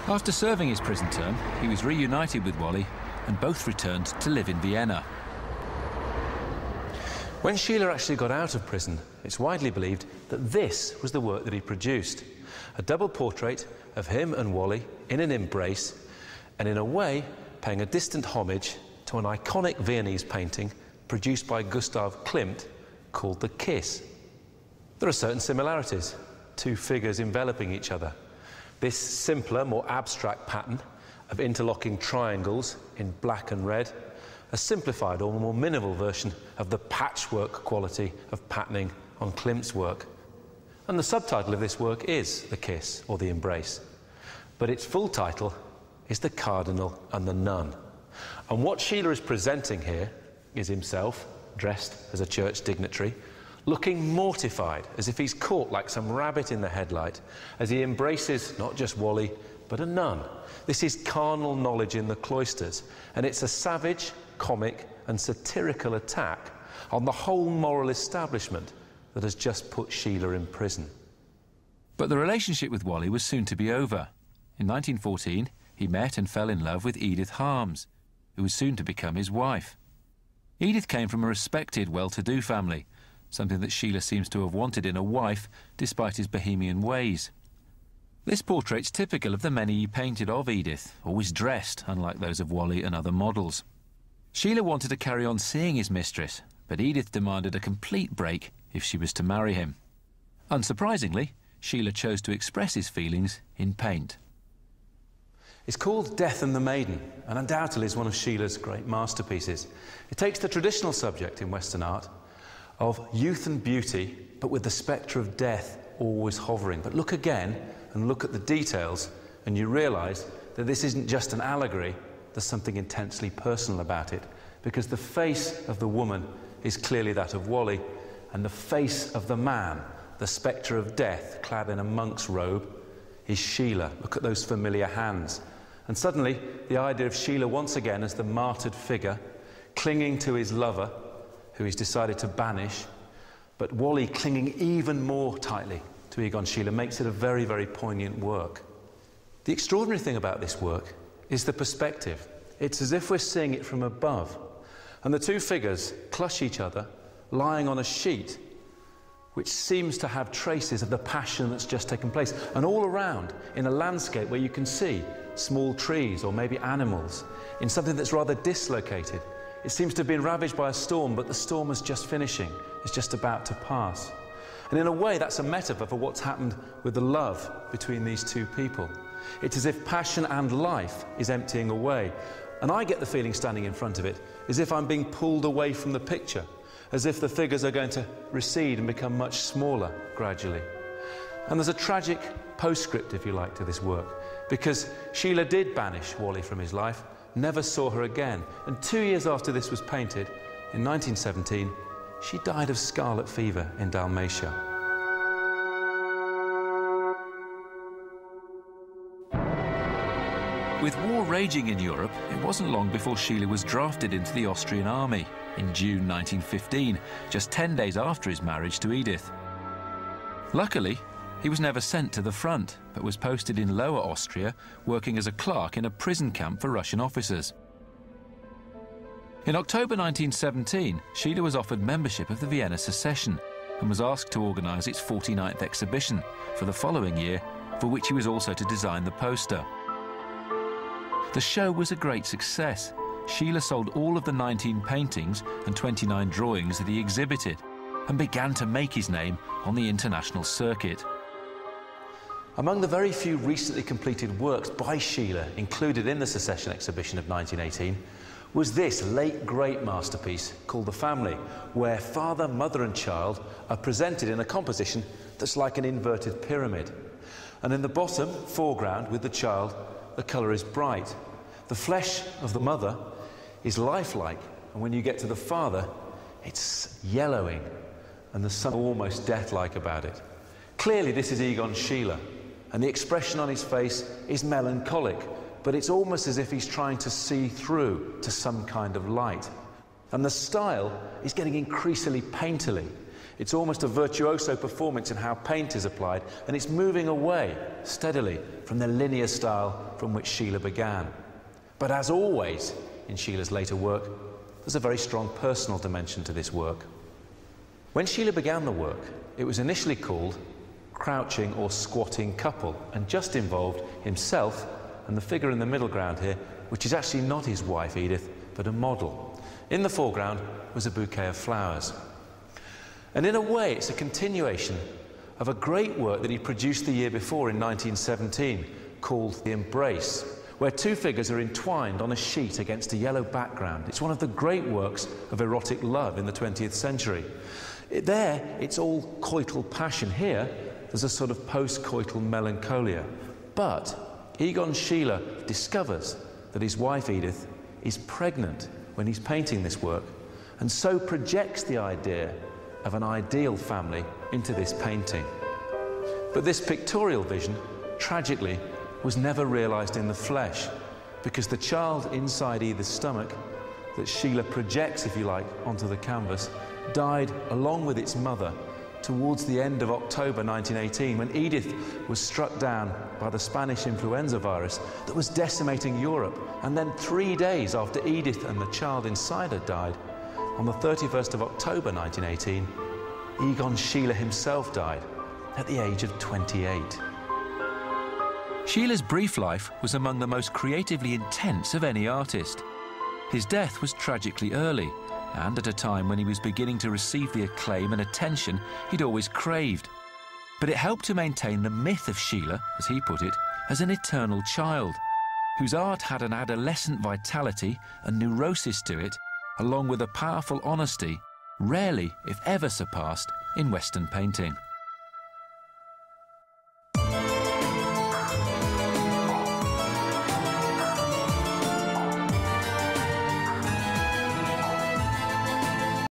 After serving his prison term, he was reunited with Wally and both returned to live in Vienna. When Schiele actually got out of prison, it's widely believed that this was the work that he produced. A double portrait of him and Wally in an embrace, and in a way paying a distant homage to an iconic Viennese painting produced by Gustav Klimt called The Kiss. There are certain similarities, two figures enveloping each other. This simpler, more abstract pattern of interlocking triangles in black and red, a simplified or more minimal version of the patchwork quality of patterning on Klimt's work. And the subtitle of this work is The Kiss, or The Embrace. But its full title is The Cardinal and the Nun. And what Schiele is presenting here is himself, dressed as a church dignitary, looking mortified, as if he's caught like some rabbit in the headlight, as he embraces not just Wally, but a nun. This is carnal knowledge in the cloisters, and it's a savage, comic and satirical attack on the whole moral establishment that has just put Schiele in prison. But the relationship with Wally was soon to be over. In 1914, he met and fell in love with Edith Harms, who was soon to become his wife. Edith came from a respected, well-to-do family, something that Schiele seems to have wanted in a wife, despite his bohemian ways. This portrait's typical of the many he painted of Edith, always dressed, unlike those of Wally and other models. Schiele wanted to carry on seeing his mistress, but Edith demanded a complete break if she was to marry him. Unsurprisingly, Schiele chose to express his feelings in paint. It's called Death and the Maiden, and undoubtedly is one of Schiele's great masterpieces. It takes the traditional subject in Western art of youth and beauty, but with the spectre of death always hovering. But look again and look at the details, and you realise that this isn't just an allegory, there's something intensely personal about it, because the face of the woman is clearly that of Wally, and the face of the man, the spectre of death, clad in a monk's robe, is Schiele. Look at those familiar hands. And suddenly, the idea of Schiele once again as the martyred figure, clinging to his lover, who he's decided to banish, but Wally clinging even more tightly to Egon Schiele, makes it a very, very poignant work. The extraordinary thing about this work is the perspective. It's as if we're seeing it from above, and the two figures clutch each other, lying on a sheet which seems to have traces of the passion that's just taken place, and all around in a landscape where you can see small trees or maybe animals, in something that's rather dislocated. It seems to have been ravaged by a storm, but the storm is just finishing, it's just about to pass. And in a way, that's a metaphor for what's happened with the love between these two people. It's as if passion and life is emptying away. And I get the feeling standing in front of it, as if I'm being pulled away from the picture, as if the figures are going to recede and become much smaller gradually. And there's a tragic postscript, if you like, to this work, because Schiele did banish Wally from his life, never saw her again, and 2 years after this was painted, in 1917, she died of scarlet fever in Dalmatia. With war raging in Europe, it wasn't long before Schiele was drafted into the Austrian army in June 1915, just 10 days after his marriage to Edith. Luckily, he was never sent to the front, but was posted in Lower Austria, working as a clerk in a prison camp for Russian officers. In October 1917, Schiele was offered membership of the Vienna Secession and was asked to organise its 49th exhibition for the following year, for which he was also to design the poster. The show was a great success. Schiele sold all of the 19 paintings and 29 drawings that he exhibited and began to make his name on the international circuit. Among the very few recently completed works by Schiele included in the Secession exhibition of 1918 was this late great masterpiece called The Family, where father, mother and child are presented in a composition that's like an inverted pyramid. And in the bottom foreground with the child, the colour is bright. The flesh of the mother is lifelike, and when you get to the father, it's yellowing, and there's something almost death-like about it. Clearly this is Egon Schiele, and the expression on his face is melancholic, but it's almost as if he's trying to see through to some kind of light. And the style is getting increasingly painterly. It's almost a virtuoso performance in how paint is applied, and it's moving away steadily from the linear style from which Sheila began. But as always in Sheila's later work, there's a very strong personal dimension to this work. When Sheila began the work, it was initially called Crouching or Squatting Couple, and just involved himself and the figure in the middle ground here, which is actually not his wife Edith, but a model. In the foreground was a bouquet of flowers. And in a way, it's a continuation of a great work that he produced the year before in 1917, called The Embrace, where two figures are entwined on a sheet against a yellow background. It's one of the great works of erotic love in the 20th century. There, it's all coital passion. Here, there's a sort of post-coital melancholia. But Egon Schiele discovers that his wife Edith is pregnant when he's painting this work, and so projects the idea of an ideal family into this painting. But this pictorial vision, tragically, was never realized in the flesh, because the child inside Edith's stomach, that Schiele projects, if you like, onto the canvas, died along with its mother towards the end of October 1918, when Edith was struck down by the Spanish influenza virus that was decimating Europe. And then 3 days after Edith and the child inside her died, on the 31st of October 1918, Egon Schiele himself died at the age of 28. Schieler's brief life was among the most creatively intense of any artist. His death was tragically early, and at a time when he was beginning to receive the acclaim and attention he'd always craved. But it helped to maintain the myth of Schiele, as he put it, as an eternal child, whose art had an adolescent vitality and neurosis to it, along with a powerful honesty, rarely, if ever, surpassed in Western painting.